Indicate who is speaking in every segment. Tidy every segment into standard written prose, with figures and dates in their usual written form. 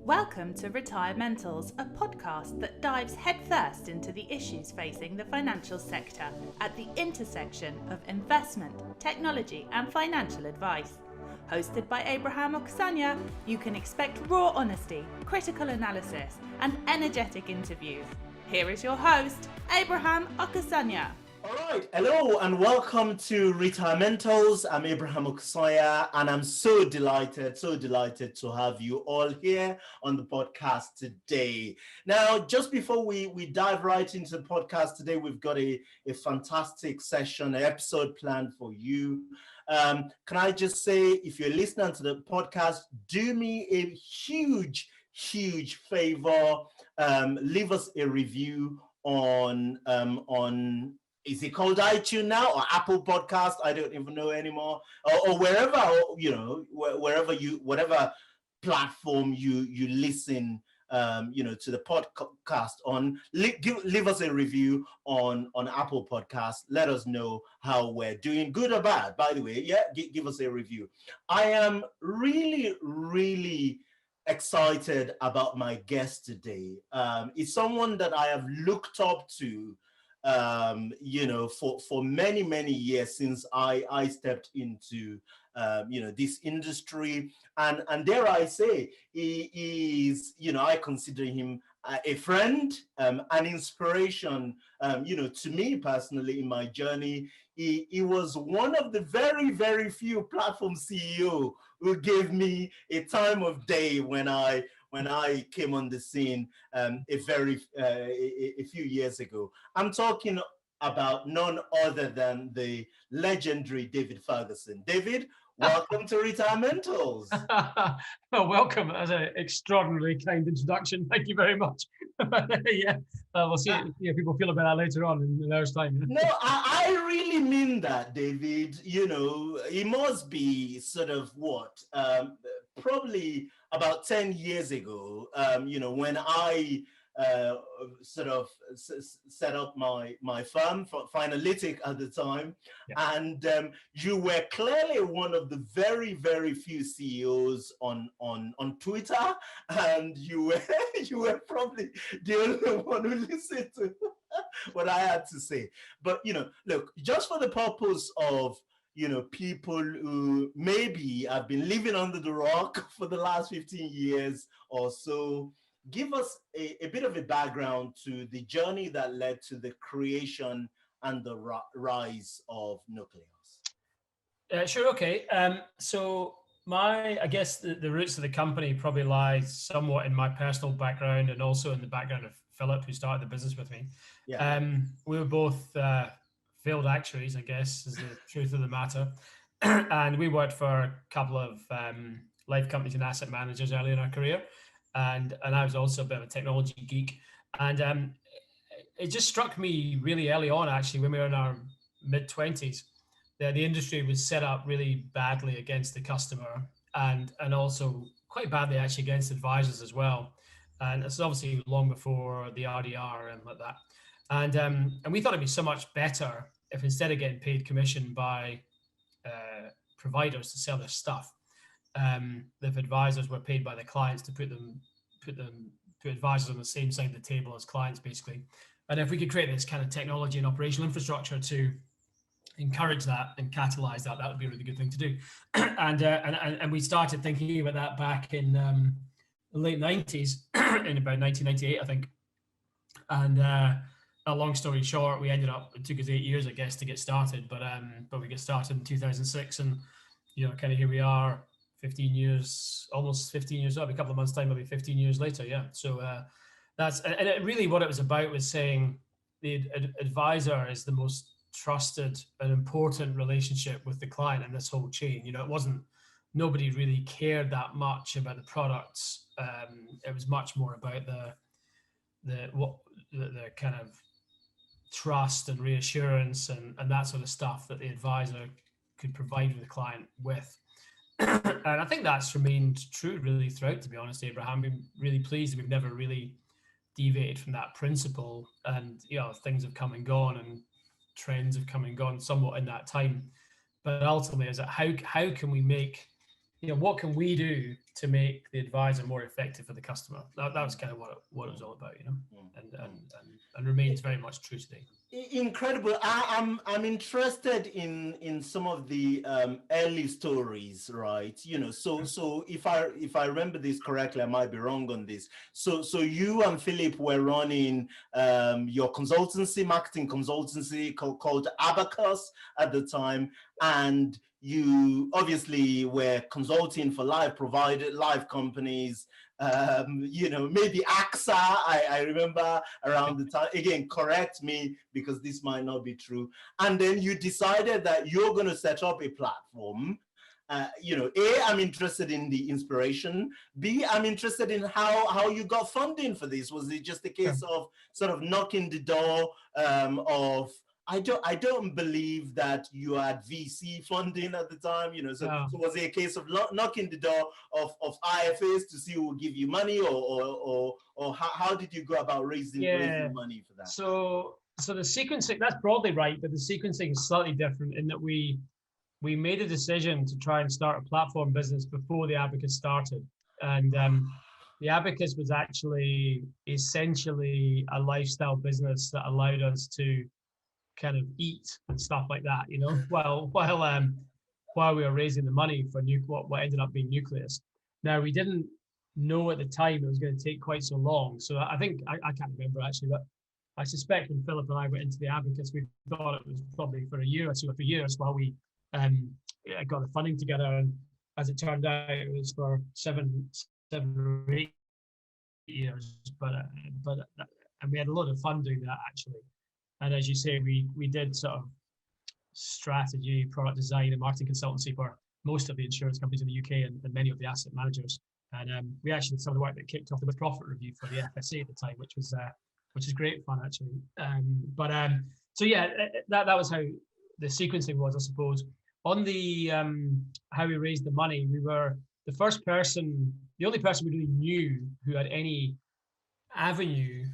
Speaker 1: Welcome to Retirementals, a podcast that dives headfirst into the issues facing the financial sector at the intersection of investment, technology and financial advice. Hosted by Abraham Oksanya, you can expect raw honesty, critical analysis and energetic interviews. Here is your host, Abraham Oksanya.
Speaker 2: All right, hello and welcome to Retirementals. I'm Abraham Oksanya and I'm so delighted to have you all here on the podcast today. Now, just before we dive right into the podcast today, we've got a fantastic session, an episode planned for you. Can I just say, if you're listening to the podcast, do me a huge favor. Leave us a review on is it called iTunes now or Apple Podcast? I don't even know anymore. Or wherever, whatever platform you listen, to the podcast on. Leave us a review on Apple Podcast. Let us know how we're doing, good or bad. By the way, give us a review. I am really excited about my guest today. It's someone that I have looked up to for many years since I stepped into this industry, and dare I say, he is, I consider him a friend, an inspiration, to me personally in my journey. He was one of the very few platform CEO who gave me a time of day when I came on the scene a few years ago. I'm talking about none other than the legendary David Ferguson. David, welcome to Retirementals.
Speaker 3: Well, welcome. As an extraordinarily kind introduction. Thank you very much. We'll see how people feel about that later on in an hour's time.
Speaker 2: No, I really mean that, David. It must be sort of probably about 10 years ago, when I set up my firm for Finalytic at the time. Yeah. And you were clearly one of the very few CEOs on Twitter, and you were probably the only one who listened to what I had to say. But look, just for the purpose of people who maybe have been living under the rock for the last 15 years or so, give us a bit of a background to the journey that led to the creation and the rise of Nucleus.
Speaker 3: Sure, okay. So I guess the roots of the company probably lie somewhat in my personal background and also in the background of Philip, who started the business with me. Yeah. We were both failed actuaries, I guess, is the truth of the matter. And we worked for a couple of life companies and asset managers early in our career. And I was also a bit of a technology geek. And it just struck me really early on, actually, when we were in our mid-20s, that the industry was set up really badly against the customer and also quite badly actually against advisors as well. And it's obviously long before the RDR and like that. And we thought it'd be so much better if instead of getting paid commission by providers to sell their stuff, if advisors were paid by the clients to put advisors on the same side of the table as clients, basically. And if we could create this kind of technology and operational infrastructure to encourage that and catalyze that, that would be a really good thing to do. And we started thinking about that back in the late 90s, in about 1998, I think. And a long story short, it took us 8 years, I guess, to get started, but we get started in 2006, and kind of here we are, 15 years, almost 15 years up, a couple of months time, maybe 15 years later. Yeah. So really what it was about was saying the advisor is the most trusted and important relationship with the client in this whole chain. Nobody really cared that much about the products. It was much more about the kind of trust and reassurance and that sort of stuff that the advisor could provide the client with. And I think that's remained true really throughout, to be honest, Abraham. I'm really pleased we've never really deviated from that principle, and things have come and gone and trends have come and gone somewhat in that time. But ultimately, is that how can we make, what can we do to make the advisor more effective for the customer. That was kind of what it was all about, and remains very much true today.
Speaker 2: Incredible. I'm interested in some of the early stories, right? So if I remember this correctly, I might be wrong on this. So you and Philip were running your consultancy, marketing consultancy called Abacus at the time, and you obviously were consulting for live companies. Maybe AXA, I remember around the time. Again, correct me because this might not be true. And then you decided that you're going to set up a platform. A, I'm interested in the inspiration. B, I'm interested in how you got funding for this. Was it just a case of sort of knocking the door of, I don't believe that you had VC funding at the time, so was it a case of knocking the door of IFAs to see who will give you money, or how did you go about raising money for that?
Speaker 3: So the sequencing, that's broadly right, but the sequencing is slightly different in that we made a decision to try and start a platform business before the Abacus started. And the Abacus was actually essentially a lifestyle business that allowed us to kind of eat and stuff like that, while we were raising the money for what ended up being Nucleus. Now, we didn't know at the time it was going to take quite so long. So I think, I can't remember actually, but I suspect when Philip and I went into the Abacus, we thought it was probably for a year or 2 or 3 years while we got the funding together. And as it turned out, it was for 7 or 8 years, but and we had a lot of fun doing that actually. And as you say, we did sort of strategy, product design, and marketing consultancy for most of the insurance companies in the UK and many of the asset managers. And we actually did some of the work that kicked off the profit review for the FSA at the time, which is great fun actually. So yeah, that was how the sequencing was, I suppose. On the how we raised the money, we were the only person we really knew who had any avenue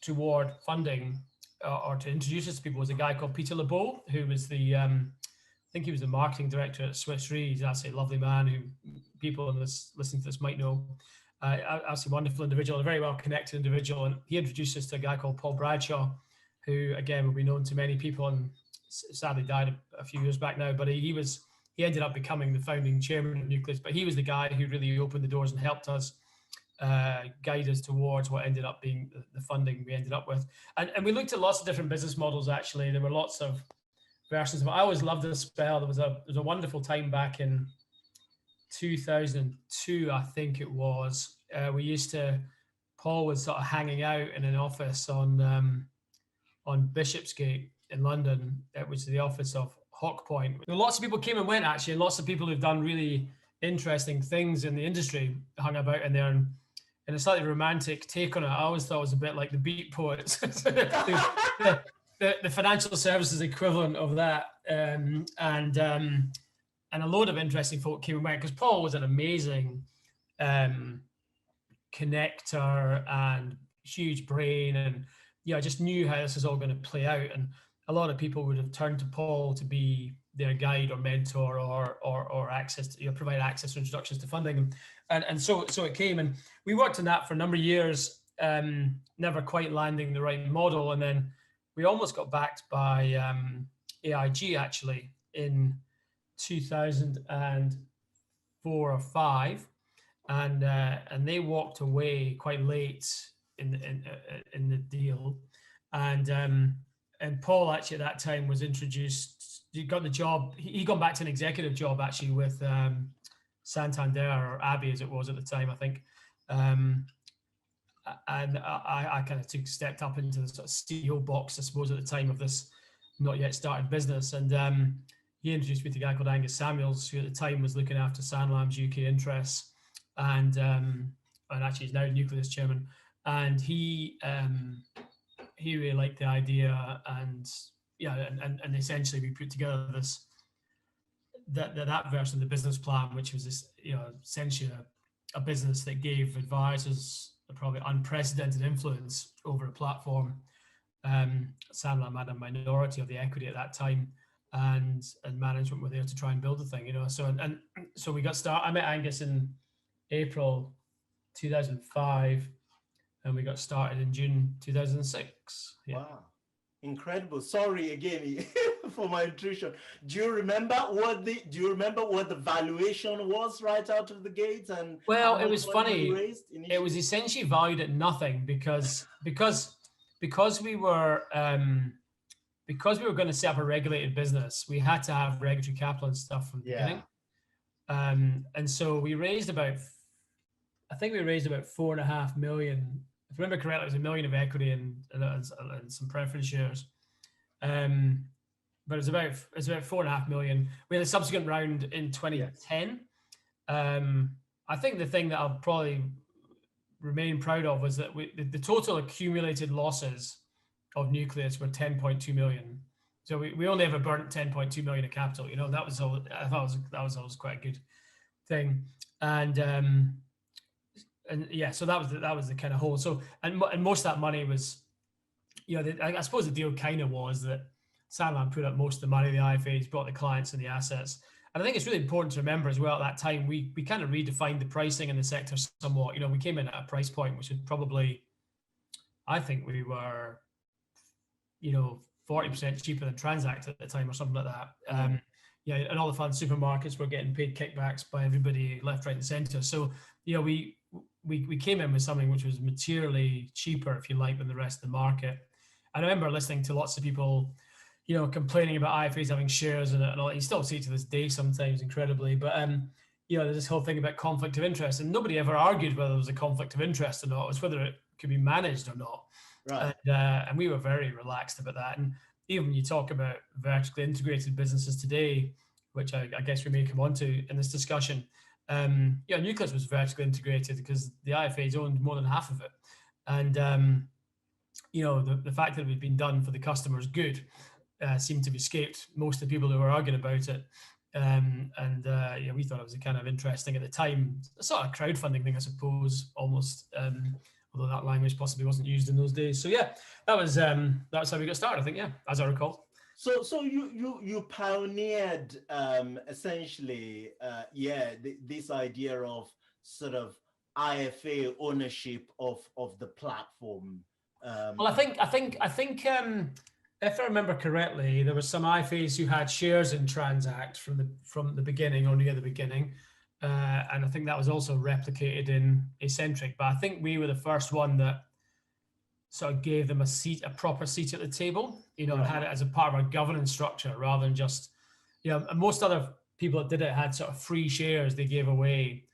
Speaker 3: toward funding or to introduce us to people was a guy called Peter LeBeau, who was I think he was the marketing director at Swiss Re. He's actually a lovely man who people listening to this might know. Absolutely wonderful individual, a very well connected individual. And he introduced us to a guy called Paul Bradshaw, who again will be known to many people and sadly died a few years back now. But he ended up becoming the founding chairman of Nucleus. But he was the guy who really opened the doors and helped us guide us towards what ended up being the funding we ended up with. And we looked at lots of different business models, actually. There were lots of versions of it. I always loved the spell. There was a wonderful time back in 2002, I think it was. Paul was sort of hanging out in an office on Bishopsgate in London. It was the office of Hawk Point. Lots of people came and went, actually, and lots of people who've done really interesting things in the industry hung about in there. And in a slightly romantic take on it, I always thought it was a bit like the Beat Poets, the financial services equivalent of that. And a load of interesting folk came and went because Paul was an amazing connector and huge brain, and I just knew how this is all going to play out. And a lot of people would have turned to Paul to be their guide or mentor or access to, provide access or introductions to funding. And so it came, and we worked on that for a number of years, never quite landing the right model. And then we almost got backed by AIG actually in 2004 or 5, and they walked away quite late in the deal. And Paul actually at that time was introduced. He got the job. He gone back to an executive job actually with Santander, or Abbey as it was at the time, I think. And I kind of stepped up into the sort of CEO box, I suppose, at the time of this not yet started business. And he introduced me to a guy called Angus Samuels, who at the time was looking after Sanlam's UK interests, and actually is now Nucleus chairman. And he really liked the idea, and essentially we put together that version of the business plan, which was this, essentially a business that gave advisors a probably unprecedented influence over a platform. Sanlam had a minority of the equity at that time, and management were there to try and build the thing, So we got started. I met Angus in April 2005, and we got started in June 2006. Yeah.
Speaker 2: Wow. Incredible. Sorry again for my intrusion. Do you remember what the valuation was right out of the gates, and
Speaker 3: Well,
Speaker 2: how
Speaker 3: it
Speaker 2: much
Speaker 3: was
Speaker 2: money
Speaker 3: funny.
Speaker 2: you raised initially?
Speaker 3: It was essentially valued at nothing because we were going to set up a regulated business. We had to have regulatory capital and stuff from the beginning. And so we raised about 4.5 million. If I remember correctly, it was 1 million of equity and some preference shares. But it was about 4.5 million. We had a subsequent round in 2010. I think the thing that I'll probably remain proud of was that the total accumulated losses of Nucleus were 10.2 million. So we only ever burnt 10.2 million of capital. You know, that was always quite a good thing. And yeah, so that was the kind of whole. So and most of that money was, you know, I suppose the deal kind of was that Sanlam put up most of the money, the IFAs brought the clients and the assets. And I think it's really important to remember as well at that time, we kind of redefined the pricing in the sector somewhat. You know, we came in at a price point which was probably, I think we were, you know, 40% cheaper than Transact at the time or something like that. Yeah, and all the fund supermarkets were getting paid kickbacks by everybody left, right, and centre. So, you know, we came in with something which was materially cheaper, if you like, than the rest of the market. And I remember listening to lots of people, you know, complaining about IFAs having shares and all. You still see it to this day sometimes, incredibly. But you know, there's this whole thing about conflict of interest, and nobody ever argued whether there was a conflict of interest or not. It was whether it could be managed or not.
Speaker 2: Right.
Speaker 3: And we were very relaxed about that. And even when you talk about vertically integrated businesses today, which I guess we may come on to in this discussion, yeah, Nucleus was vertically integrated because the IFAs owned more than half of it. And you know, the fact that it had been done for the customer's good seemed to have escaped most of the people who were arguing about it. Yeah, we thought it was a kind of interesting at the time, a sort of crowdfunding thing, I suppose, almost. Although that language possibly wasn't used in those days. So yeah, that was how we got started, I think. Yeah, as I recall.
Speaker 2: So you pioneered essentially, this idea of sort of IFA ownership of the platform.
Speaker 3: Well, I think if I remember correctly, there were some IFAs who had shares in Transact from the beginning or near the beginning. And I think that was also replicated in Eccentric. But I think we were the first one that sort of gave them a proper seat at the table, you know, and had it as a part of our governance structure rather than just, you know, most other people that did it had sort of free shares they gave away.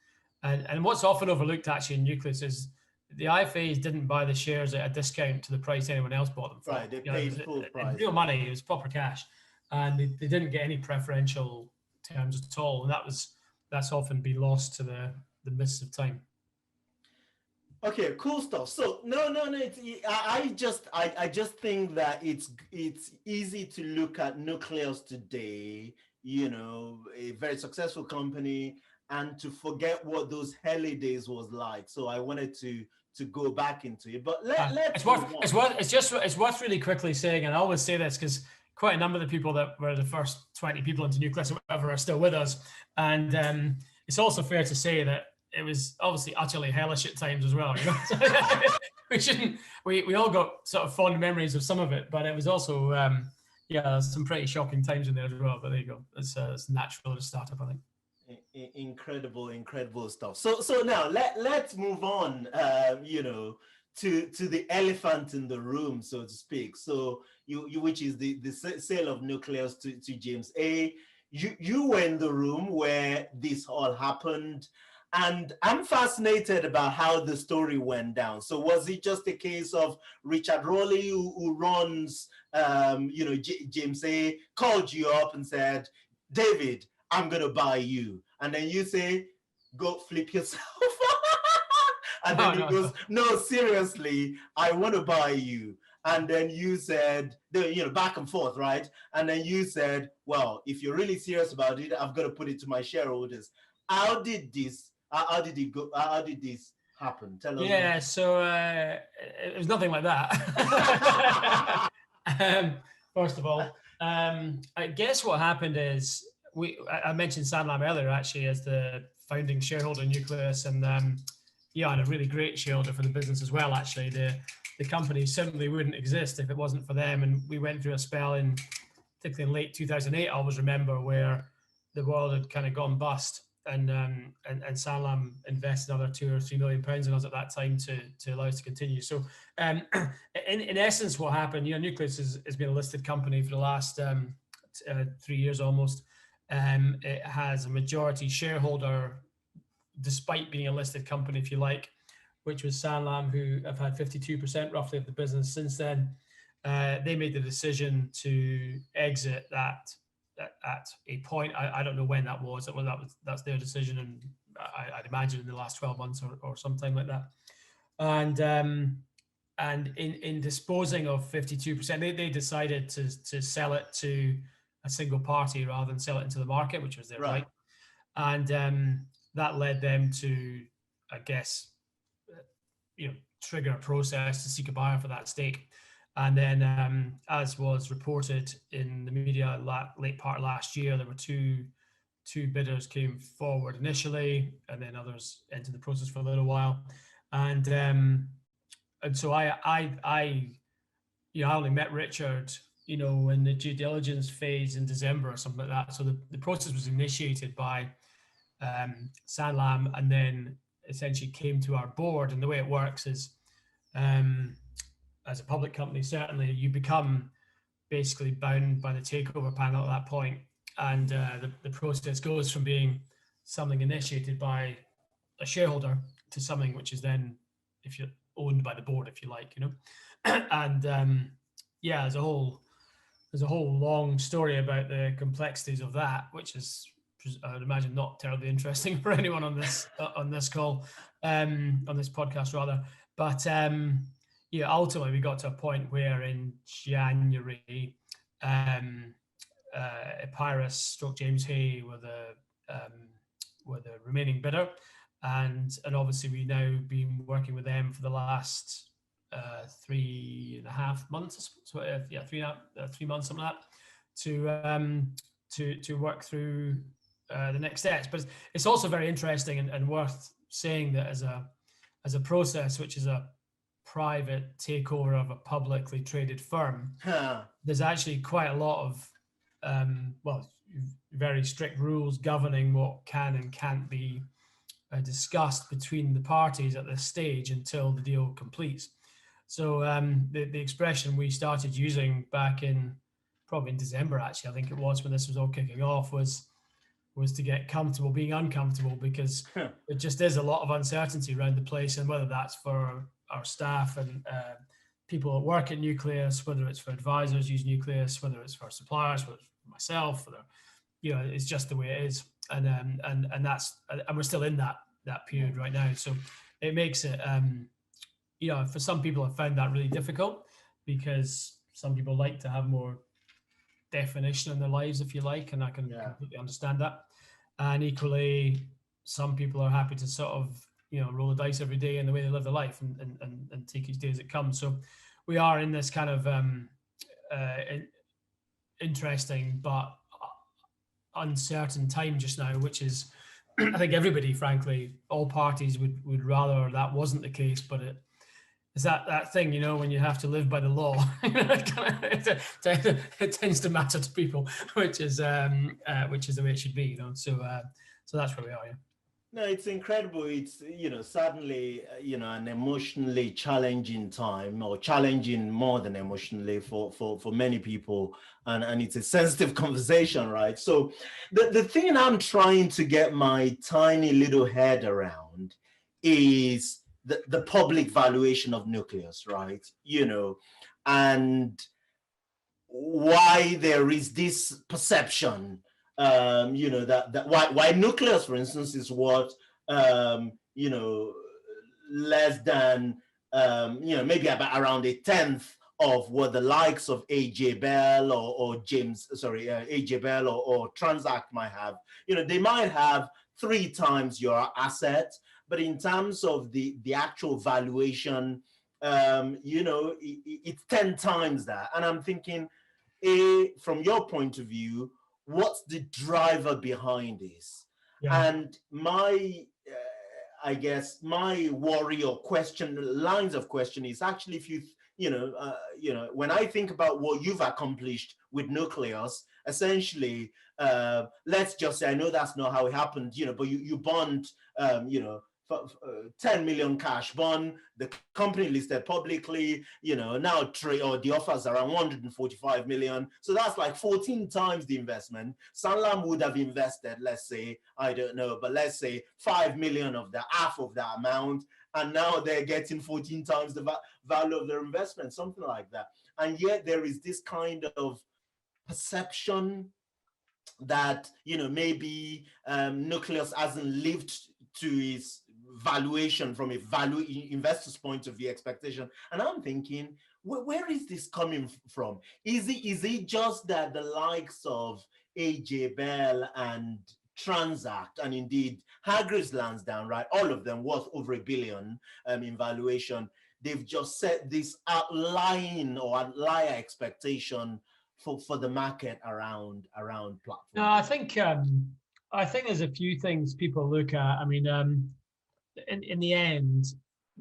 Speaker 3: And what's often overlooked actually in Nucleus is the IFAs didn't buy the shares at a discount to the price anyone else bought them for.
Speaker 2: Right, they paid full price.
Speaker 3: Real money, it was proper cash. And they didn't get any preferential terms at all. And that's often been lost to the mists of time.
Speaker 2: Okay, cool stuff. So no. I just think that it's easy to look at Nucleus today, you know, a very successful company, and to forget what those early days was like. So I wanted to go back into it. But let's
Speaker 3: it's worth really quickly saying, and I always say this because quite a number of the people that were the first 20 people into Nucleus or whatever are still with us. And it's also fair to say that it was obviously utterly hellish at times as well. You know? we all got sort of fond memories of some of it, but it was also, there's some pretty shocking times in there as well. But there you go. It's natural at a startup, I think.
Speaker 2: Incredible stuff. So now let's move on, you know, to the elephant in the room, so to speak. So you which is the sale of Nucleus to James A. You were in the room where this all happened, and I'm fascinated about how the story went down. So was it just a case of Richard Rowley, who runs, you know, James A, called you up and said, David, I'm going to buy you. And then you say, go flip yourself. And then he goes, no, seriously, I want to buy you. And then you said, you know, back and forth, right? And then you said, well, if you're really serious about it, I've got to put it to my shareholders. How did this happen? Tell us.
Speaker 3: Yeah, so it was nothing like that. First of all, I guess what happened is I mentioned Sanlam earlier actually as the founding shareholder in Nucleus, and and a really great shareholder for the business as well. Actually, the company simply wouldn't exist if it wasn't for them. And we went through a spell particularly in late 2008, I always remember, where the world had kind of gone bust, and Sanlam invested another £2 or £3 million in us at that time to allow us to continue. So in essence, what happened, Nucleus has been a listed company for the last 3 years almost. It has a majority shareholder, despite being a listed company, if you like, which was Sanlam, who have had 52% roughly of the business since then. They made the decision to exit that at a point. I don't know when that was. That's their decision, and I'd imagine in the last 12 months or sometime like that. And in disposing of 52%, they decided to sell it to a single party rather than sell it into the market, which was their right. And that led them to, I guess, trigger a process to seek a buyer for that stake. And then, as was reported in the media late part last year, there were two bidders came forward initially, and then others entered the process for a little while. And so I only met Richard, in the due diligence phase in December or something like that. So the process was initiated by Sanlam, and then essentially came to our board. And the way it works is, as a public company, certainly you become basically bound by the takeover panel at that point. And the process goes from being something initiated by a shareholder to something which is then, if you're owned by the board, if you like, And there's a whole long story about the complexities of that, which is, I would imagine, not terribly interesting for anyone on this call, on this podcast rather. But ultimately we got to a point where in January, Epirus / James Hay were the remaining bidder, and obviously we now been working with them for the last 3.5 months. So 3 months, something like that, to work through the next steps. But it's also very interesting and worth saying that as a process, which is a private takeover of a publicly traded firm, there's actually quite a lot of very strict rules governing what can and can't be discussed between the parties at this stage until the deal completes. So the expression we started using back in December, actually, I think it was, when this was all kicking off, was to get comfortable being uncomfortable, because it just is a lot of uncertainty around the place, and whether that's for our staff and people that work at Nucleus, whether it's for advisors use Nucleus, whether it's for suppliers, whether it's for myself, whether it's just the way it is, and we're still in that period right now. So it makes it for some people, I've found that really difficult, because some people like to have more definition in their lives, if you like, and I can completely understand that. And equally, some people are happy to sort of roll the dice every day in the way they live their life, and take each day as it comes. So we are in this kind of interesting but uncertain time just now, which is, I think everybody, frankly, all parties would rather that wasn't the case, but it's that thing, when you have to live by the law, it tends to matter to people, which is the way it should be, So that's where we are. Yeah.
Speaker 2: No, it's incredible. It's certainly an emotionally challenging time, or challenging more than emotionally for many people, and it's a sensitive conversation, right? So the thing I'm trying to get my tiny little head around is the public valuation of Nucleus, right? And why there is this perception, that why Nucleus, for instance, is worth, less than, maybe about around a tenth of what the likes of AJ Bell or AJ Bell or Transact might have. They might have 3 times your asset, but in terms of the actual valuation, it's 10 times that. And I'm thinking, from your point of view, what's the driver behind this? And my I guess my worry or lines of question is actually, if when I think about what you've accomplished with Nucleus, essentially, let's just say, I know that's not how it happened, but you bond, 10 million cash bond, the company listed publicly, now the offers around 145 million. So that's like 14 times the investment. Sanlam would have invested, let's say, I don't know, but let's say 5 million of the half of that amount. And now they're getting 14 times the value of their investment, something like that. And yet there is this kind of perception that, maybe Nucleus hasn't lived to its valuation from a value investor's point of view expectation. And I'm thinking, where is this coming from? Is it just that the likes of AJ Bell and Transact, and indeed Hargreaves Lansdown, right, all of them worth over $1 billion in valuation, they've just set this outlier expectation for the market around platform?
Speaker 3: No, I think there's a few things people look at. I mean, in the end,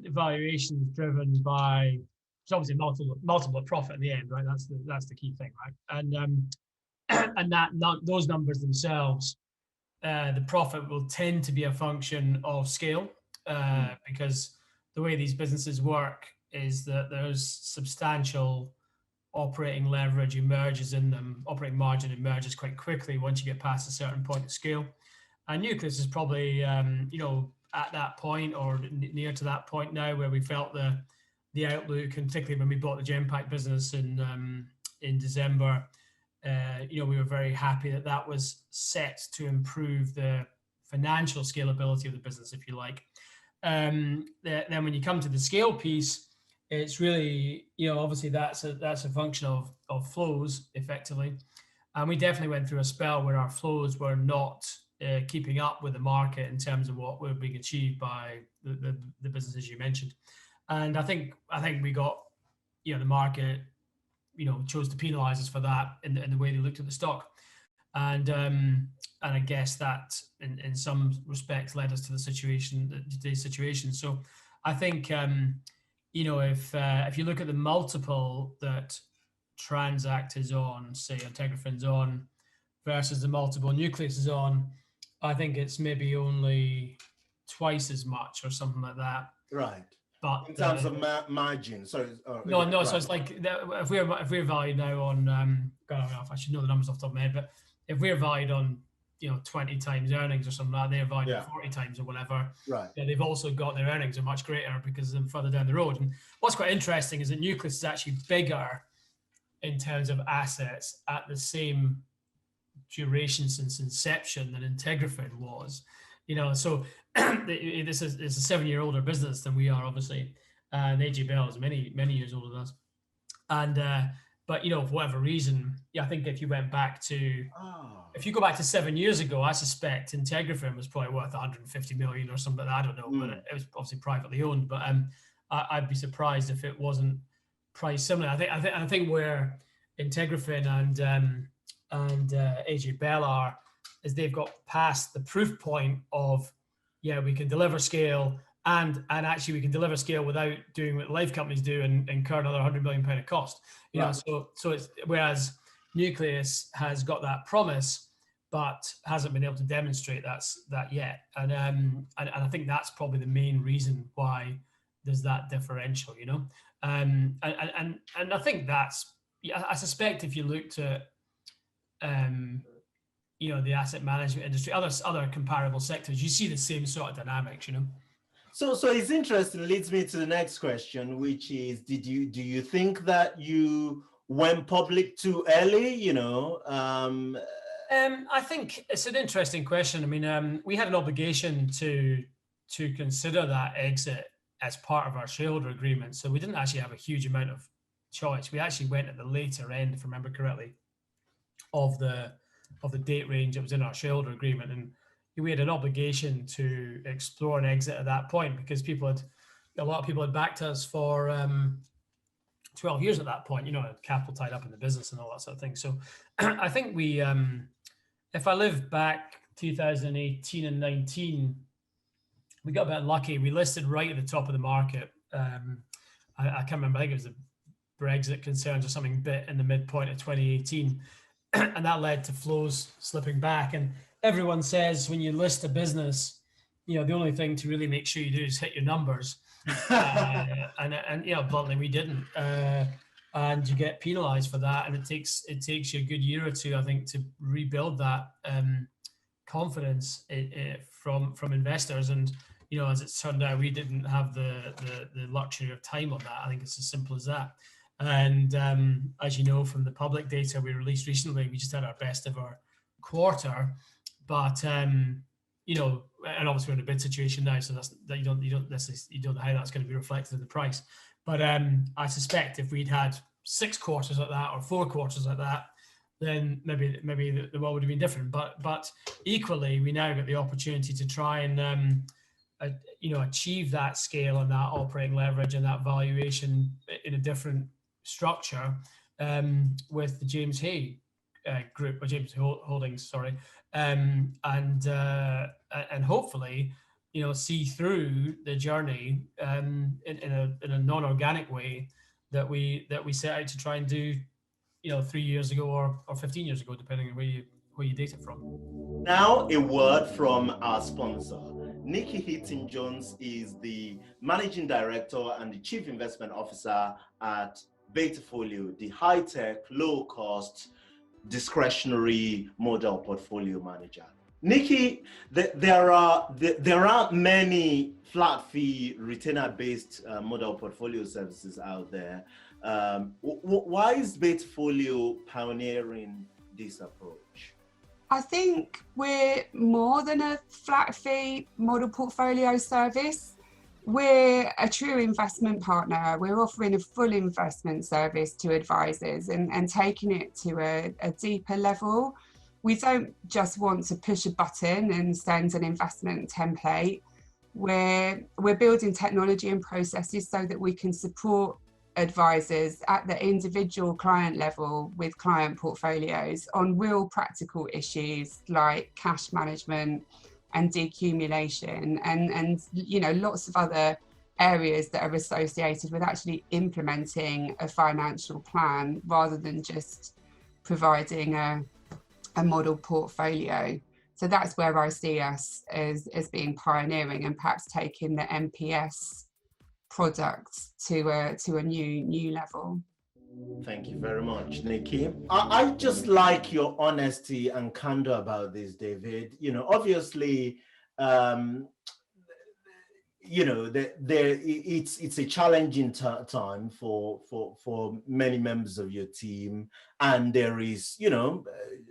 Speaker 3: the valuation is driven by, it's obviously multiple profit in the end, right? That's the key thing, right? And those numbers themselves, the profit will tend to be a function of scale, because the way these businesses work is that there's substantial operating leverage emerges in them. Operating margin emerges quite quickly once you get past a certain point of scale. And Nucleus is probably, at that point or near to that point now, where we felt the outlook, and particularly when we bought the Genpact business in December, we were very happy that was set to improve the financial scalability of the business, if you like. Then when you come to the scale piece, it's really, obviously that's a function of flows effectively. And we definitely went through a spell where our flows were not keeping up with the market in terms of what were being achieved by the businesses you mentioned. And I think we got, the market, chose to penalize us for that in the way they looked at the stock. And I guess that in some respects led us to today's situation. So I think, if you look at the multiple that Transact is on, say Integrafin's on, versus the multiple Nucleus is on, I think it's maybe only twice as much or something like that.
Speaker 2: Right.
Speaker 3: But
Speaker 2: in terms of margin, sorry.
Speaker 3: No.
Speaker 2: Right.
Speaker 3: So it's like if we're valued now on, I should know the numbers off the top of my head, but if we're valued on 20 times earnings or something like that, they're valued at 40 times or whatever.
Speaker 2: Right.
Speaker 3: They've also got their earnings are much greater because they're further down the road. And what's quite interesting is that Nucleus is actually bigger in terms of assets at the same duration since inception than Integrafin was. So this is a 7-year older business than we are, obviously. And AJ Bell is many years older than us. And but for whatever reason, I think if you go back to 7 years ago, I suspect Integrafin was probably worth 150 million or something. I don't know, but it was obviously privately owned. But I'd be surprised if it wasn't priced similar. I think where Integrafin and AJ Bell are is they've got past the proof point of we can deliver scale. And actually, we can deliver scale without doing what life companies do and incur another £100 million of cost. So it's, whereas Nucleus has got that promise, but hasn't been able to demonstrate that yet. And I think that's probably the main reason why there's that differential. And I think that's. I suspect if you looked at the asset management industry, other comparable sectors, you see the same sort of dynamics.
Speaker 2: So it's interesting. Leads me to the next question, which is: do you think that you went public too early?
Speaker 3: I think it's an interesting question. I mean, we had an obligation to consider that exit as part of our shareholder agreement, so we didn't actually have a huge amount of choice. We actually went at the later end, if I remember correctly, of the date range that was in our shareholder agreement, and we had an obligation to explore an exit at that point because a lot of people had backed us for 12 years at that point, capital tied up in the business and all that sort of thing. So I think we, if I live back 2018 and 19, we got a bit lucky. We listed right at the top of the market. I can't remember, I think it was the Brexit concerns or something bit in the midpoint of 2018. And that led to flows slipping back. And everyone says when you list a business, the only thing to really make sure you do is hit your numbers. And bluntly, we didn't. And you get penalized for that. And it takes you a good year or two, I think, to rebuild that confidence from investors. And, as it's turned out, we didn't have the luxury of time on that. I think it's as simple as that. And as you know, from the public data we released recently, we just had our best ever quarter. But and obviously we're in a bid situation now, so you don't know how that's going to be reflected in the price. But I suspect if we'd had 6 quarters like that or 4 quarters like that, then maybe the world would have been different. But equally, we now get the opportunity to try and achieve that scale and that operating leverage and that valuation in a different structure with the James Hay group, or James Holdings, sorry, and hopefully see through the journey in a non-organic way that we set out to try and do 3 years ago or 15 years ago, depending on where you date it from.
Speaker 2: Now a word from our sponsor. Nikki Heaton-Jones is the Managing Director and the Chief Investment Officer at Betafolio, the high-tech, low-cost, discretionary model portfolio manager. Nikki, there are many flat-fee, retainer-based model portfolio services out there. Why is Betafolio pioneering this approach?
Speaker 4: I think we're more than a flat fee model portfolio service. We're a true investment partner. We're offering a full investment service to advisors and taking it to a deeper level. We don't just want to push a button and send an investment template. We're building technology and processes so that we can support advisors at the individual client level with client portfolios on real practical issues like cash management and decumulation and lots of other areas that are associated with actually implementing a financial plan rather than just providing a model portfolio. So that's where I see us as being pioneering and perhaps taking the MPS products to a new level.
Speaker 2: Thank you very much, Nikki. I just like your honesty and candor about this, David. Obviously, it's a challenging time for many members of your team, and there is,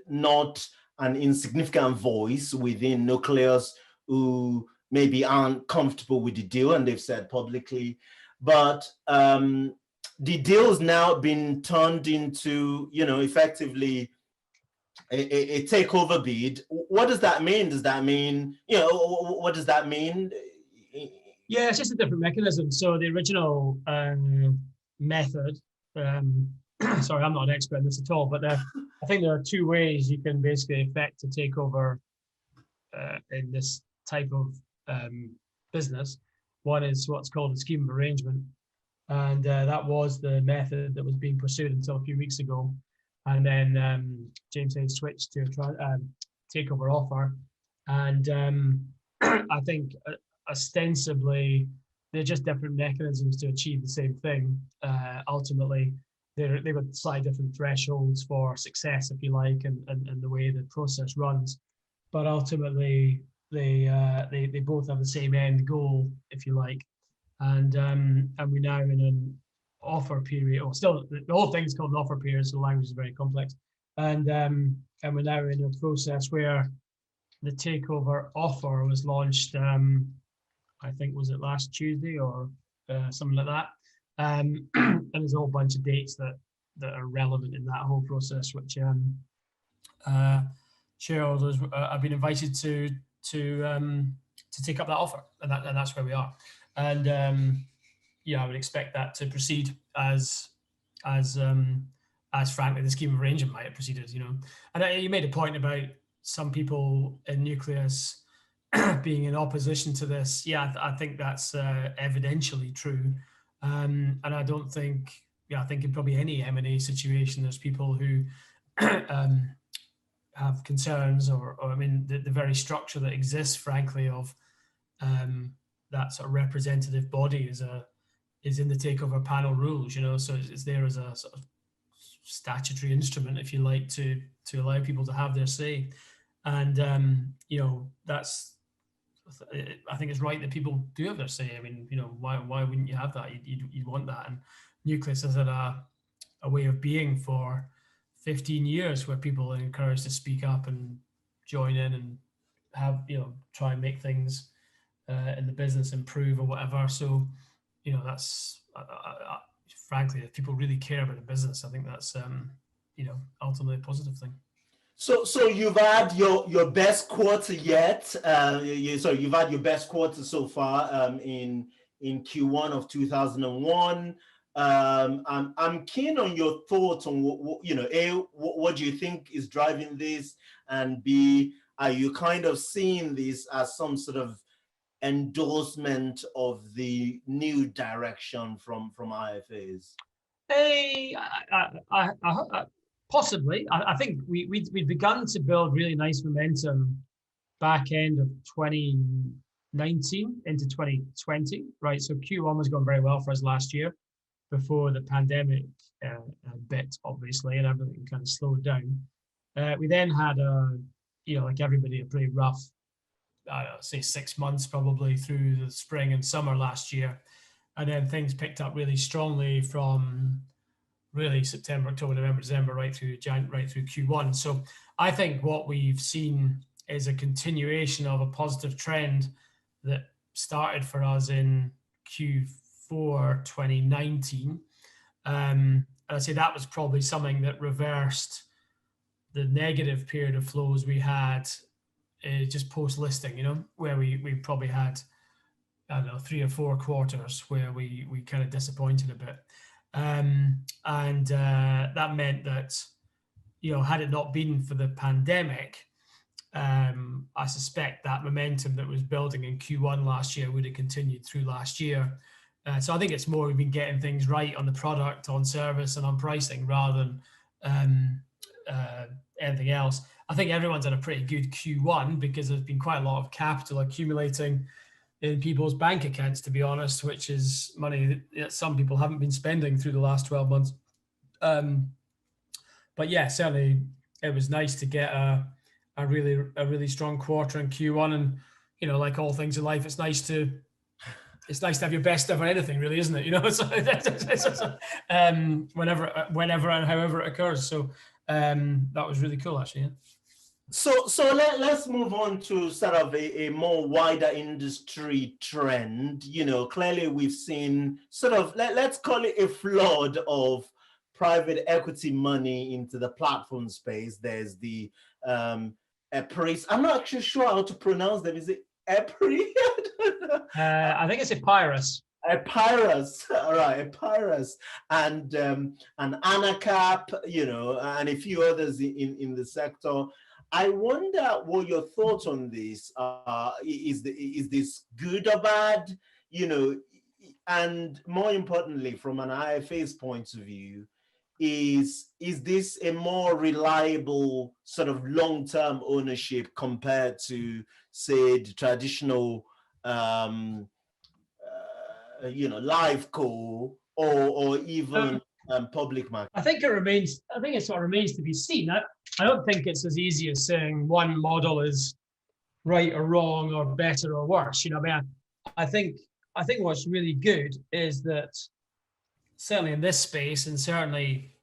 Speaker 2: not an insignificant voice within Nucleus who maybe aren't comfortable with the deal, and they've said publicly, but the deal's now been turned into, effectively a takeover bid. What does that mean? Does that mean, what does that mean?
Speaker 3: Yeah, it's just a different mechanism. So the original method, sorry, I'm not an expert in this at all, but I think there are 2 ways you can basically effect a takeover in this type of business. One is what's called a scheme of arrangement. And that was the method that was being pursued until a few weeks ago. And then James Hay switched to a takeover offer. And I think ostensibly, they're just different mechanisms to achieve the same thing. Ultimately, they've got slightly different thresholds for success, if you like, and the way the process runs. But ultimately, they both have the same end goal, if you like. And we're now in an offer period, or still the whole thing is called an offer period, so the language is very complex. And we're now in a process where the takeover offer was launched, I think, was it last Tuesday or something like that. And there's a whole bunch of dates that are relevant in that whole process, which shareholders have been invited to take up that offer, and that's where we are. And I would expect that to proceed as frankly the scheme of arrangement might have proceeded. And you made a point about some people in Nucleus being in opposition to this, I think that's evidentially true. And I don't think, I think in probably any M&A situation, there's people who have concerns, or I mean, the very structure that exists, frankly, of that sort of representative body is in the takeover panel rules, so it's there as a sort of statutory instrument, if you like, to allow people to have their say. And that's, I think it's right that people do have their say. I mean, why wouldn't you have that? You'd want that. And Nucleus has had a way of being for 15 years where people are encouraged to speak up and join in and have, try and make things in the business improve or whatever. So, that's frankly, if people really care about the business, I think that's ultimately a positive thing.
Speaker 2: So you've had your best quarter yet. You've had your best quarter so far in Q1 of 2001. I'm keen on your thoughts on what do you think is driving this, and B, are you kind of seeing this as some sort of endorsement of the new direction from IFAs?
Speaker 3: Possibly. I think we'd begun to build really nice momentum back end of 2019 into 2020, right? So Q1 was going very well for us last year before the pandemic bit, obviously, and everything kind of slowed down. We then had like everybody, a pretty rough, I don't know, say 6 months probably through the spring and summer last year. And then things picked up really strongly from really September, October, November, December, right through Q1. So I think what we've seen is a continuation of a positive trend that started for us in Q4 2019. And I'd say that was probably something that reversed the negative period of flows we had just post-listing, where we probably had, I don't know, 3 or 4 quarters where we kind of disappointed a bit. And that meant that, had it not been for the pandemic, I suspect that momentum that was building in Q1 last year would have continued through last year. So I think it's more we've been getting things right on the product, on service, and on pricing rather than anything else. I think everyone's had a pretty good Q1 because there's been quite a lot of capital accumulating in people's bank accounts, to be honest, which is money that some people haven't been spending through the last 12 months. But yeah, certainly it was nice to get a really strong quarter in Q1. And, like all things in life, it's nice to have your best ever anything, really, isn't it? So whenever and however it occurs. So that was really cool, actually. Yeah.
Speaker 2: So let's move on to sort of a more wider industry trend. Clearly we've seen sort of, let's call it a flood of private equity money into the platform space. There's the EPRIs. I'm not actually sure how to pronounce them. Is it EPRI? I don't know.
Speaker 3: I think it's Epirus.
Speaker 2: Epirus, all right, Epirus, and Anacap, and a few others in the sector. I wonder what your thoughts on this are. Is this good or bad? And more importantly, from an IFA's point of view, is this a more reliable sort of long-term ownership compared to, say, the traditional, live co or even public market?
Speaker 3: I think it sort of remains to be seen. I don't think it's as easy as saying one model is right or wrong or better or worse. I think what's really good is that certainly in this space, and certainly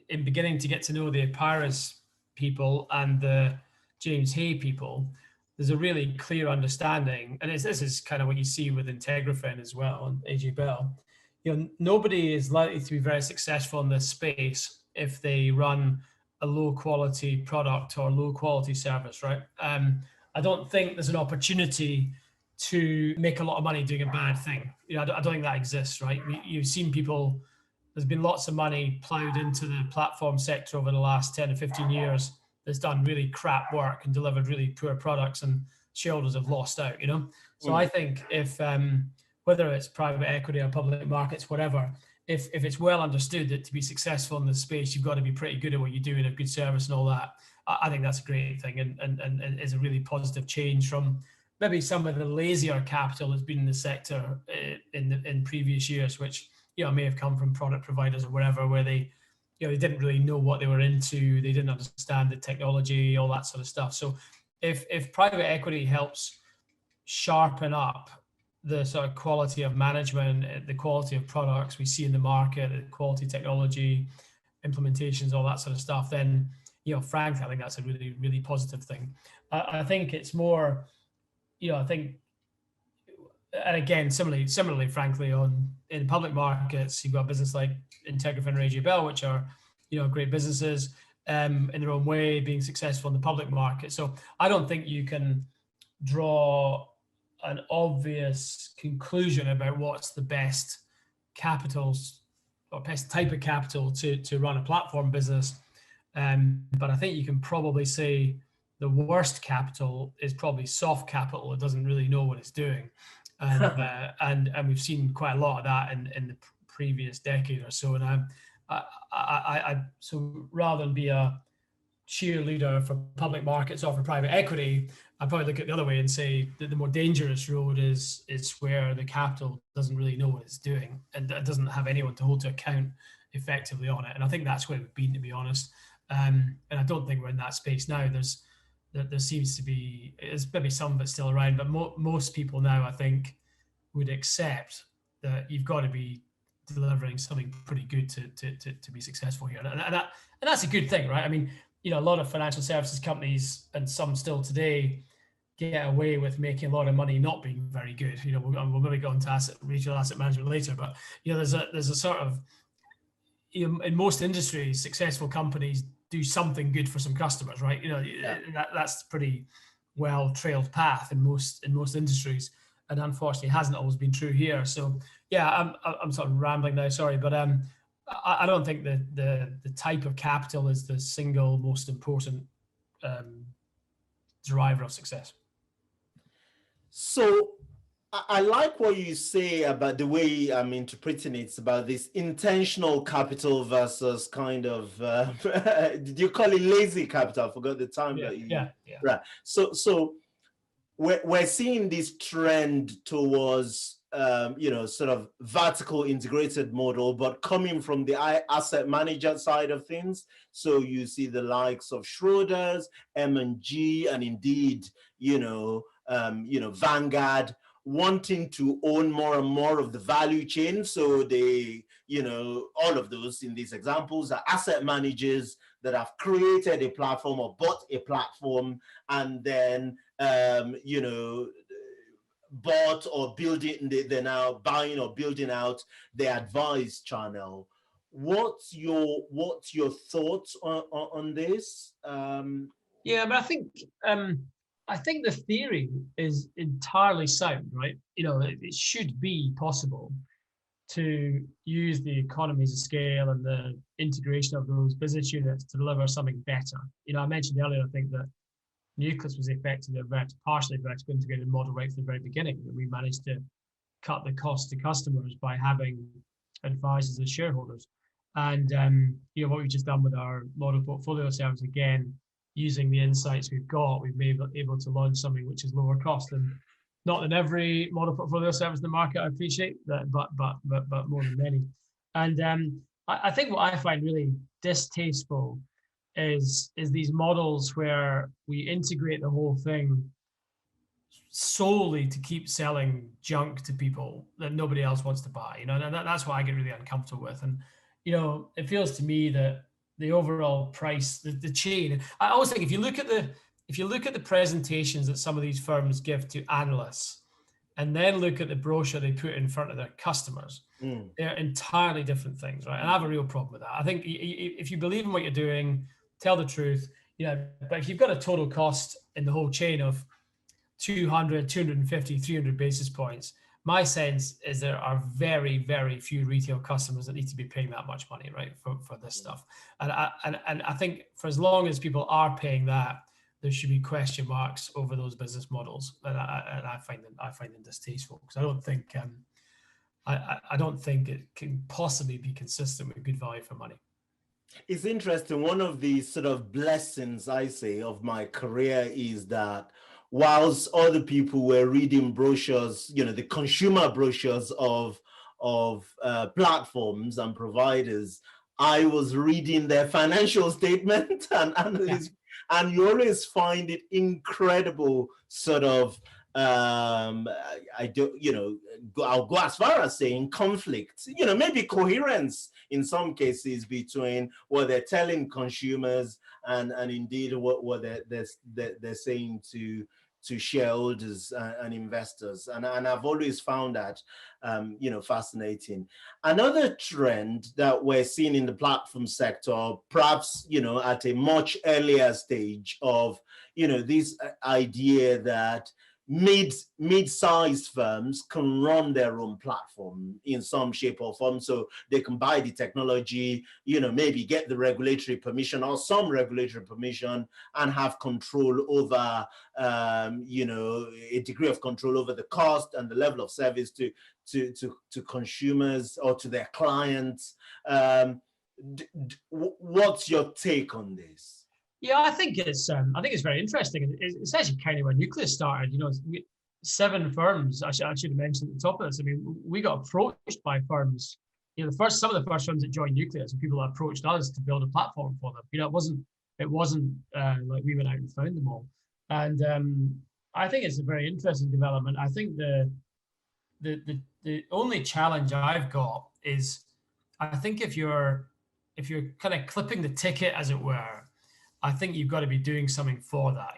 Speaker 3: in beginning to get to know the Epirus people and the James Hay people, there's a really clear understanding, and this is kind of what you see with Integrafen as well and AJ Bell. Nobody is likely to be very successful in this space if they run a low quality product or low quality service, right? I don't think there's an opportunity to make a lot of money doing a bad thing. I don't think that exists, right? You've seen people, there's been lots of money plowed into the platform sector over the last 10 or 15 years that's done really crap work and delivered really poor products, and shareholders have lost out, you know? So I think if, whether it's private equity or public markets, whatever, if it's well understood that to be successful in this space, you've got to be pretty good at what you do and have good service and all that, I think that's a great thing, and is a really positive change from maybe some of the lazier capital that's been in the sector in previous years, which, you know, may have come from product providers or whatever, where they, you know, they didn't really know what they were into, they didn't understand the technology, all that sort of stuff. So if private equity helps sharpen up the sort of quality of management, the quality of products we see in the market, the quality of technology, implementations, all that sort of stuff, then, you know, frankly, I think that's a really, really positive thing. I think it's more, you know, I think, and again, similarly, frankly, in public markets, you've got a business like Integrafin and AJ Bell, which are, you know, great businesses in their own way, being successful in the public market. So I don't think you can draw an obvious conclusion about what's the best capitals or best type of capital to run a platform business. But I think you can probably say the worst capital is probably soft capital. It doesn't really know what it's doing. And we've seen quite a lot of that in the previous decade or so. And so rather than be a cheerleader for public markets or for private equity, I'd probably look at the other way and say that the more dangerous road is where the capital doesn't really know what it's doing and doesn't have anyone to hold to account effectively on it. And I think that's where we've been, to be honest. And I don't think we're in that space now. There seems to be, there's maybe some of it still around, but most people now, I think, would accept that you've got to be delivering something pretty good to be successful here. And that's a good thing, right? I mean, you know, a lot of financial services companies, and some still today, get away with making a lot of money not being very good. You know, we'll maybe go into regional asset management later, but, you know, there's a sort of, you know, in most industries, successful companies do something good for some customers, right? You know, that's pretty well trailed path in most industries, and unfortunately hasn't always been true here. So yeah, I'm sort of rambling now, sorry, but I don't think that the type of capital is the single most important driver of success.
Speaker 2: So I like what you say about the way I'm interpreting it. It's about this intentional capital versus kind of, did you call it lazy capital? I forgot the time that you,
Speaker 3: yeah.
Speaker 2: Right. So we're seeing this trend towards, you know, sort of vertical integrated model, but coming from the asset manager side of things. So you see the likes of Schroders, M&G, and indeed, you know, Vanguard, wanting to own more and more of the value chain. So they, you know, all of those in these examples are asset managers that have created a platform or bought a platform, and then, you know, bought or building, they're now buying or building out their advice channel. What's your thoughts on this?
Speaker 3: Yeah, but I think the theory is entirely sound, right? You know, it should be possible to use the economies of scale and the integration of those business units to deliver something better. You know, I mentioned earlier, I think that Nucleus was effectively a partially vertically integrated model right from the very beginning, that we managed to cut the cost to customers by having advisors as shareholders. And you know, what we've just done with our model portfolio service, again, using the insights we've got, we've been able to launch something which is lower cost, and not in every model portfolio service in the market, I appreciate that, but more than many. And I think what I find really distasteful is these models where we integrate the whole thing solely to keep selling junk to people that nobody else wants to buy. You know, and that's what I get really uncomfortable with. And, you know, it feels to me that the overall price, the chain, I always think if you look at the presentations that some of these firms give to analysts, and then look at the brochure they put in front of their customers, they're entirely different things, right? And I have a real problem with that. I think if you believe in what you're doing, tell the truth, you know, but if you've got a total cost in the whole chain of 200, 250, 300 basis points, my sense is there are very, very few retail customers that need to be paying that much money, right, for this stuff. And I think for as long as people are paying that, there should be question marks over those business models, and I find them distasteful, because I don't think it can possibly be consistent with good value for money.
Speaker 2: It's interesting. One of the sort of blessings, I say, of my career is that whilst other people were reading brochures, the consumer brochures of platforms and providers, I was reading their financial statement and analysis, and you always find it incredible sort of I do, I'll go as far as saying conflict, maybe coherence in some cases between what they're telling consumers and indeed what they're saying to shareholders and investors. And I've always found that, fascinating. Another trend that we're seeing in the platform sector, perhaps, at a much earlier stage of, this idea that mid-sized firms can run their own platform in some shape or form, so they can buy the technology, maybe get the regulatory permission or some regulatory permission, and have control over, a degree of control over the cost and the level of service to consumers or to their clients. What's your take on this?
Speaker 3: Yeah, I think it's very interesting. It's actually kind of where Nucleus started. 7 firms. I should have mentioned at the top of this. I mean, we got approached by firms. Some of the first firms that joined Nucleus, and people approached us to build a platform for them. It wasn't like we went out and found them all. And I think it's a very interesting development. I think the only challenge I've got is, I think if you're kind of clipping the ticket, as it were, I think you've got to be doing something for that.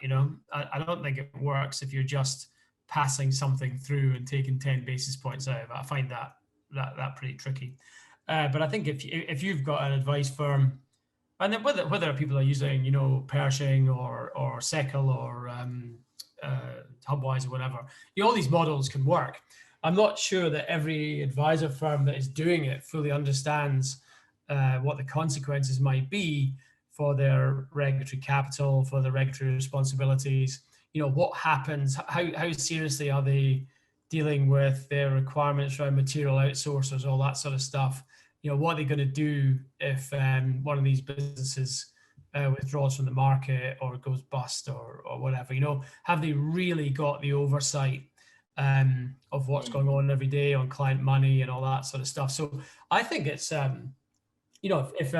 Speaker 3: I don't think it works if you're just passing something through and taking 10 basis points out of it. I find that pretty tricky. But I think if you've got an advice firm, and then whether people are using, Pershing or Seckle or Hubwise or whatever, all these models can work. I'm not sure that every advisor firm that is doing it fully understands what the consequences might be for their regulatory capital, for their regulatory responsibilities. What happens, how seriously are they dealing with their requirements around material outsourcers, all that sort of stuff. What are they going to do if one of these businesses withdraws from the market or goes bust or whatever? Have they really got the oversight of what's going on every day on client money and all that sort of stuff? So I think it's, if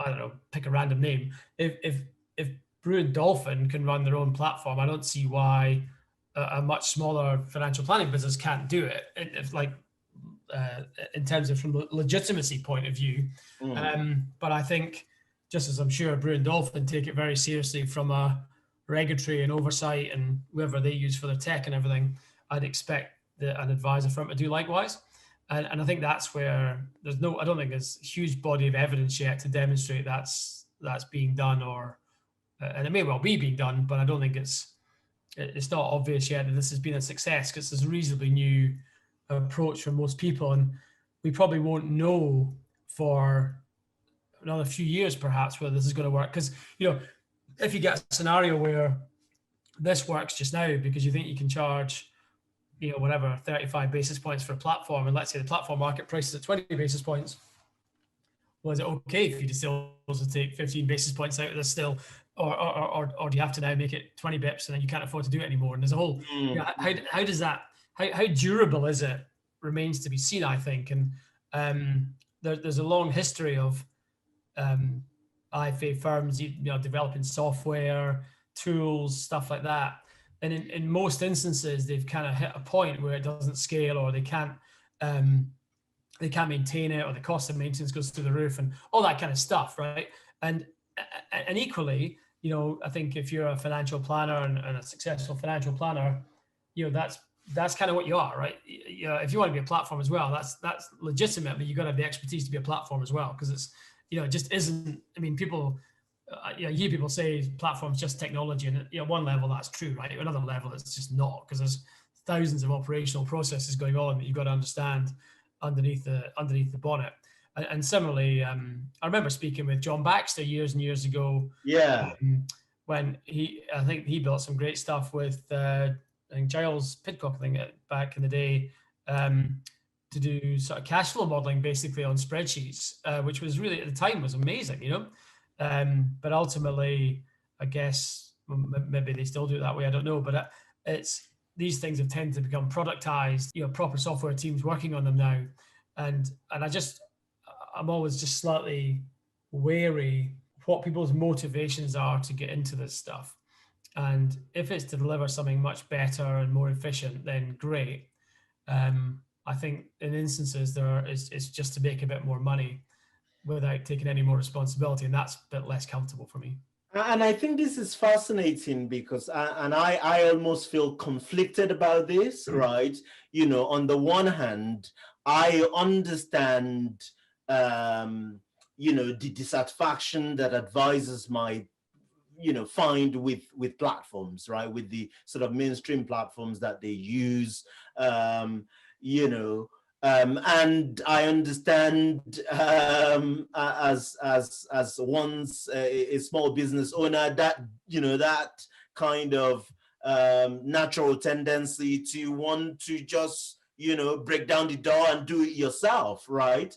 Speaker 3: I don't know, pick a random name. If Brew and Dolphin can run their own platform, I don't see why a much smaller financial planning business can't do it. In terms of from a legitimacy point of view. But I think, just as I'm sure Brew and Dolphin take it very seriously from a regulatory and oversight and whoever they use for their tech and everything, I'd expect an advisor firm to do likewise. And I think that's where I don't think there's a huge body of evidence yet to demonstrate that's being done, and it may well be being done, but I don't think it's not obvious yet that this has been a success, because it's a reasonably new approach for most people, and we probably won't know for another few years perhaps whether this is going to work. Because if you get a scenario where this works just now because you think you can charge 35 basis points for a platform, and let's say the platform market prices at 20 basis points, well, is it okay if you just still also take 15 basis points out of this still, or do you have to now make it 20 bips and then you can't afford to do it anymore? And there's a whole how does that, how durable is it, remains to be seen, I think. And there's a long history of IFA firms developing software, tools, stuff like that. And in most instances, they've kind of hit a point where it doesn't scale, or they can't maintain it, or the cost of maintenance goes through the roof, and all that kind of stuff, right? And equally, I think if you're a financial planner and a successful financial planner, that's kind of what you are, right? If you want to be a platform as well, that's legitimate, but you've got to have the expertise to be a platform as well, because it's it just isn't. I mean, people. You hear people say platform's just technology, and at one level that's true, right? At another level it's just not, because there's thousands of operational processes going on that you've got to understand underneath the bonnet. And similarly, I remember speaking with John Baxter years and years ago.
Speaker 2: Yeah.
Speaker 3: When I think he built some great stuff with I think Giles Pidcock, I think back in the day, to do sort of cash flow modeling basically on spreadsheets, which was really at the time was amazing, you know. But ultimately, I guess maybe they still do it that way. I don't know, but it's these things have tended to become productized. You know, proper software teams working on them now, and I'm always just slightly wary what people's motivations are to get into this stuff. And if it's to deliver something much better and more efficient, then great. I think in instances it's just to make a bit more money without taking any more responsibility, and that's a bit less comfortable for me.
Speaker 2: And I think this is fascinating because, I almost feel conflicted about this, right? You know, on the one hand, I understand, you know, the dissatisfaction that advisors might, you know, find with platforms, right? With the sort of mainstream platforms that they use, you know, and I understand as once a small business owner that, you know, that kind of natural tendency to want to just, you know, break down the door and do it yourself, right?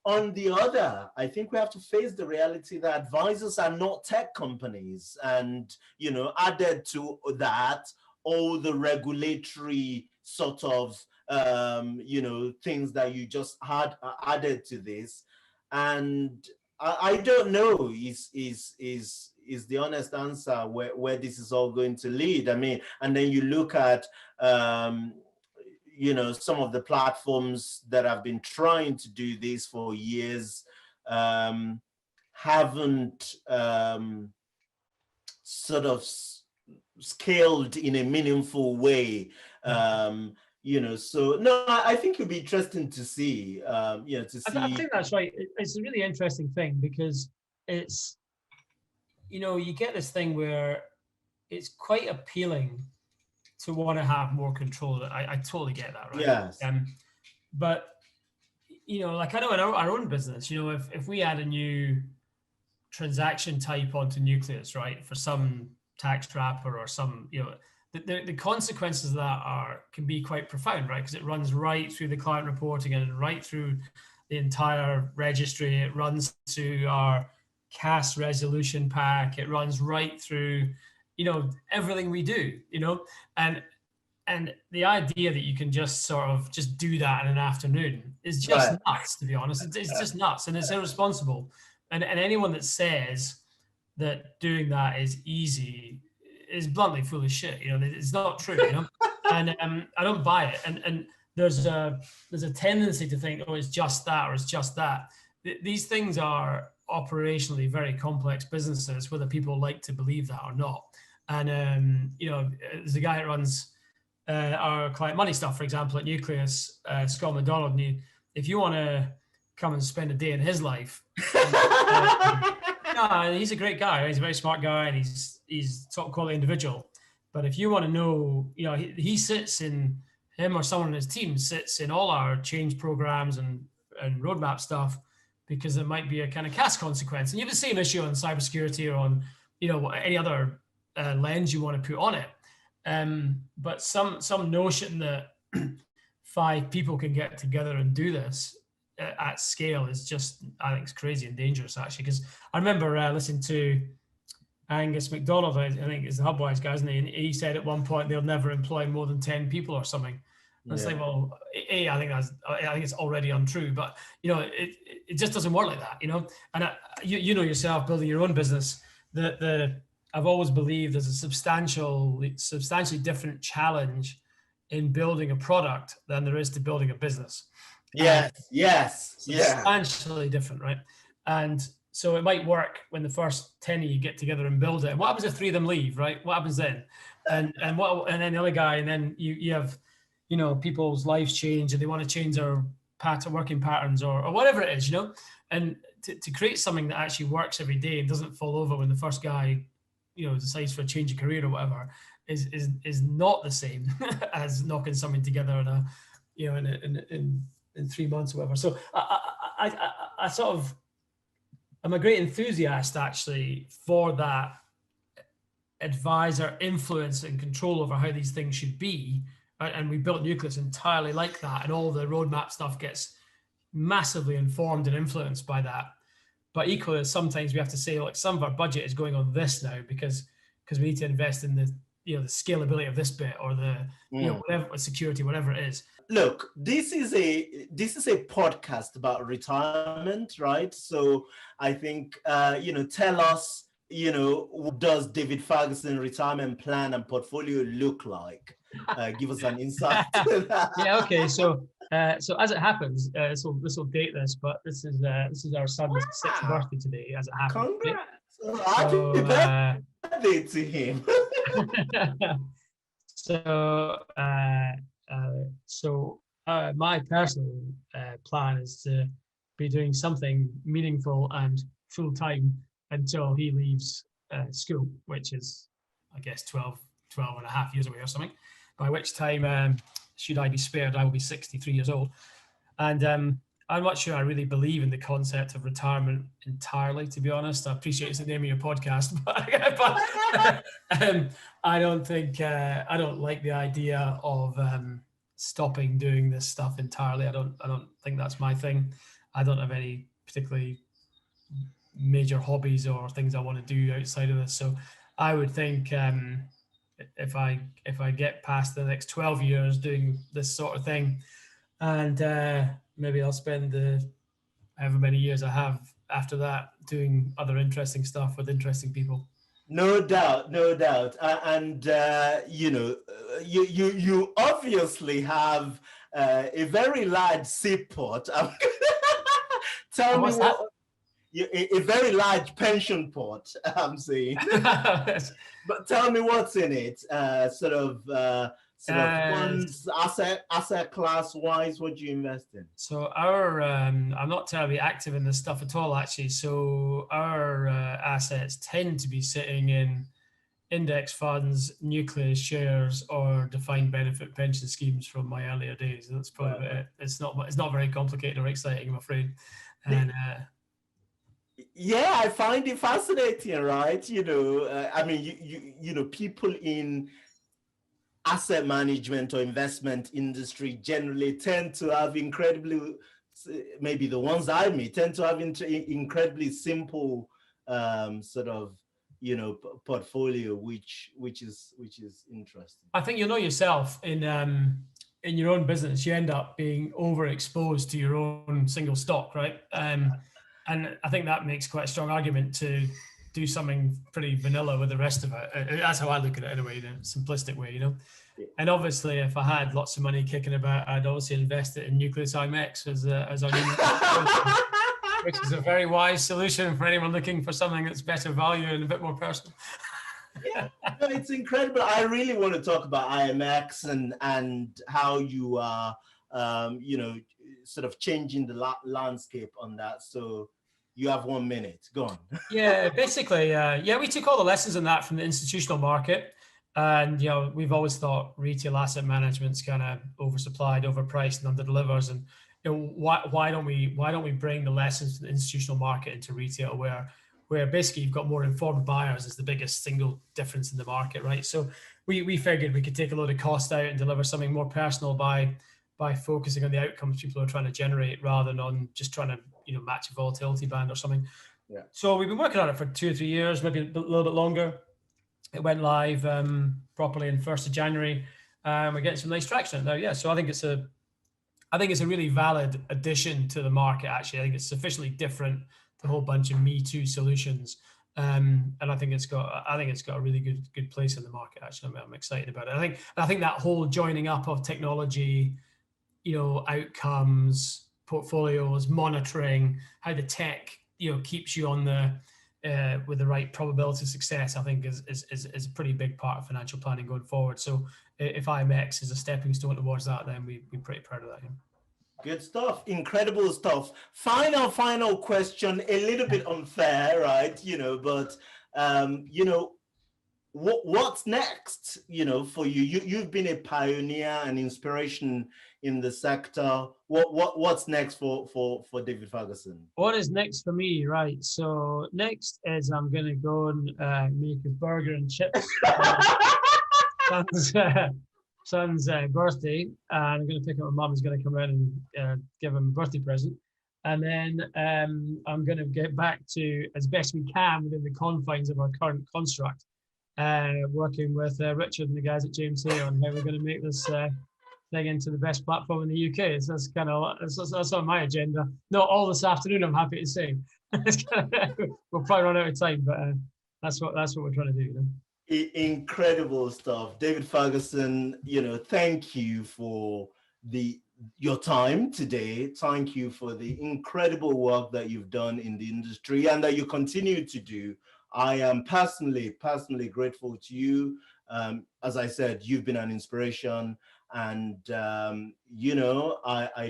Speaker 2: On the other, I think we have to face the reality that advisors are not tech companies. And, you know, added to that, all the regulatory sort of, you know, things that you just had added to this. And I don't know is the honest answer where this is all going to lead. I mean, and then you look at, you know, some of the platforms that have been trying to do this for years haven't sort of scaled in a meaningful way. You know, so no, I think it'd be interesting to see, you know, to see.
Speaker 3: I think that's right. It's a really interesting thing because it's, you know, you get this thing where it's quite appealing to want to have more control. I totally get that, right?
Speaker 2: Yes.
Speaker 3: But, you know, like I know in our own business, you know, if we add a new transaction type onto Nucleus, right, for some tax wrapper or some, you know, the consequences of that can be quite profound, right? Because it runs right through the client reporting and right through the entire registry. It runs to our CAS resolution pack. It runs right through, you know, everything we do, you know, and the idea that you can just sort of just do that in an afternoon is just nuts, to be honest. It's just nuts and it's irresponsible. And anyone that says that doing that is easy is bluntly full of shit. You know, it's not true, you know, and I don't buy it. And there's a tendency to think, oh, it's just that or it's just that. These things are operationally very complex businesses, whether people like to believe that or not. And, you know, there's a guy that runs our client money stuff, for example, at Nucleus, Scott McDonald. And if you want to come and spend a day in his life, no, he's a great guy. He's a very smart guy, and he's top quality individual. But if you want to know, you know, he sits in, him or someone in his team sits in all our change programs and roadmap stuff, because it might be a kind of CAS consequence. And you have the same issue on cybersecurity or on, you know, any other lens you want to put on it. But some notion that 5 people can get together and do this at scale is just, I think it's crazy and dangerous, actually. Because I remember listening to Angus MacDonald, I think it's the Hubwise guy, isn't he? And he said at one point they'll never employ more than 10 people or something. And it's like, well, I think it's already untrue, but you know, it just doesn't work like that, you know. And you know yourself, building your own business, I've always believed there's a substantially different challenge in building a product than there is to building a business.
Speaker 2: Yes.
Speaker 3: Substantially different, right? And so it might work when the first 10 of you get together and build it. And what happens if 3 of them leave, right? What happens then? And then the other guy, and then you have, you know, people's lives change and they want to change their working patterns or whatever it is, you know. And to create something that actually works every day and doesn't fall over when the first guy, you know, decides for a change of career or whatever, is not the same as knocking something together in a, you know, in 3 months or whatever. So I sort of, I'm a great enthusiast actually for that advisor influence and control over how these things should be. And we built Nucleus entirely like that, and all the roadmap stuff gets massively informed and influenced by that. But equally, sometimes we have to say, like, some of our budget is going on this now because we need to invest in the, you know, the scalability of this bit, or the, you know, whatever, security, whatever it is.
Speaker 2: Look, this is a podcast about retirement, right? So I think you know, tell us, you know, what does David Ferguson retirement plan and portfolio look like? Give us an insight to that.
Speaker 3: Yeah, okay. So so as it happens, this will date this, but this is our son's 6th birthday today, as it happens.
Speaker 2: Congrats! Happy birthday to him.
Speaker 3: So my personal plan is to be doing something meaningful and full time until he leaves school, which is, I guess, 12 and a half years away or something, by which time, should I be spared, I will be 63 years old. And I'm not sure I really believe in the concept of retirement entirely, to be honest. I appreciate it's the name of your podcast, but I don't think, I don't like the idea of stopping doing this stuff entirely. I don't think that's my thing. I don't have any particularly major hobbies or things I want to do outside of this. So I would think if I get past the next 12 years doing this sort of thing, and maybe I'll spend the however many years I have after that doing other interesting stuff with interesting people.
Speaker 2: No doubt, no doubt. And you know, you obviously have a very large seed pot. Tell me what. A very large pension pot, I'm saying. But tell me what's in it. Sort of funds, asset class wise, what do you invest in?
Speaker 3: So our, I'm not terribly active in this stuff at all, actually. So our assets tend to be sitting in index funds, Nucleus shares, or defined benefit pension schemes from my earlier days. That's probably it. It's not very complicated or exciting, I'm afraid. And
Speaker 2: yeah, I find it fascinating, right? You know, I mean, you know, people in asset management or investment industry generally tend to have incredibly, maybe the ones I meet tend to have incredibly simple sort of, you know, portfolio, which is interesting.
Speaker 3: I think, you know, yourself in your own business, you end up being overexposed to your own single stock, right? And I think that makes quite a strong argument to do something pretty vanilla with the rest of it. That's how I look at it anyway, in a simplistic way, you know. And obviously, if I had lots of money kicking about, I'd obviously invest it in Nucleus IMX as our new, which is a very wise solution for anyone looking for something that's better value and a bit more personal.
Speaker 2: Yeah, no, it's incredible. I really want to talk about IMX and how you are, you know, sort of changing the landscape on that. So you have 1 minute. Go on.
Speaker 3: Yeah, basically, we took all the lessons in that from the institutional market. And, you know, we've always thought retail asset management's kind of oversupplied, overpriced, and underdelivers. And, you know, why don't we bring the lessons from the institutional market into retail, where basically you've got more informed buyers is the biggest single difference in the market, right? So we figured we could take a load of cost out and deliver something more personal by focusing on the outcomes people are trying to generate rather than on just trying to, you know, match a volatility band or something.
Speaker 2: Yeah.
Speaker 3: So we've been working on it for 2 or 3 years, maybe a little bit longer. It went live properly in 1st of January. We're getting some nice traction now. Yeah. So I think it's a really valid addition to the market. Actually, I think it's sufficiently different to a whole bunch of Me Too solutions. And I think it's got a really good place in the market. Actually, I'm excited about it. I think that whole joining up of technology, you know, outcomes, portfolios, monitoring, how the tech, you know, keeps you on the with the right probability of success, I think is a pretty big part of financial planning going forward. So if IMX is a stepping stone towards that, then we're pretty proud of that. Yeah.
Speaker 2: Good stuff. Incredible stuff. Final question, a little bit unfair, right? You know, but, you know, what's next, for you? You've been a pioneer and inspiration in the sector. What's next for David Ferguson?
Speaker 3: What is next for me? Right. So next is I'm going to go and make a burger and chips. Son's birthday, and I'm going to pick up my mum. Who's going to come around and give him a birthday present. And then I'm going to get back to, as best we can within the confines of our current construct, working with Richard and the guys at JMC on how we're going to make this thing into the best platform in the UK. So that's on my agenda. Not all this afternoon, I'm happy to say. We'll probably run out of time, but that's what we're trying to do.
Speaker 2: Incredible stuff, David Ferguson. Thank you for your time today. Thank you for the incredible work that you've done in the industry and that you continue to do. I am personally grateful to you. As I said, you've been an inspiration, and I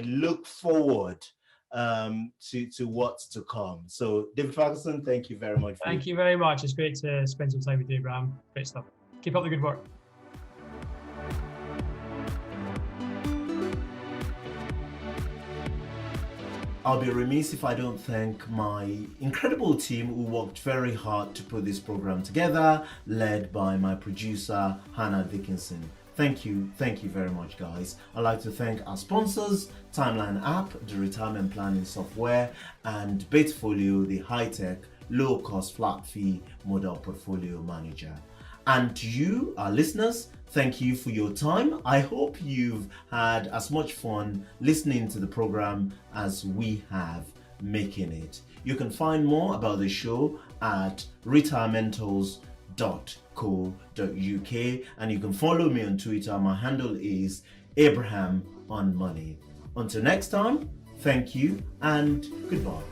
Speaker 2: look forward to what's to come. So David Ferguson, thank you very much.
Speaker 3: Thank you very much. It's great to spend some time with you, Abraham. Great stuff. Keep up the good work.
Speaker 2: I'll be remiss if I don't thank my incredible team who worked very hard to put this program together, led by my producer, Hannah Dickinson. Thank you very much, guys. I'd like to thank our sponsors, Timeline app, the retirement planning software, and Batefolio, the high-tech, low-cost flat fee model portfolio manager. And to you, our listeners, thank you for your time. I hope you've had as much fun listening to the program as we have making it. You can find more about the show at retirementals.co.uk, and you can follow me on Twitter. My handle is Abraham on Money. Until next time, thank you and goodbye.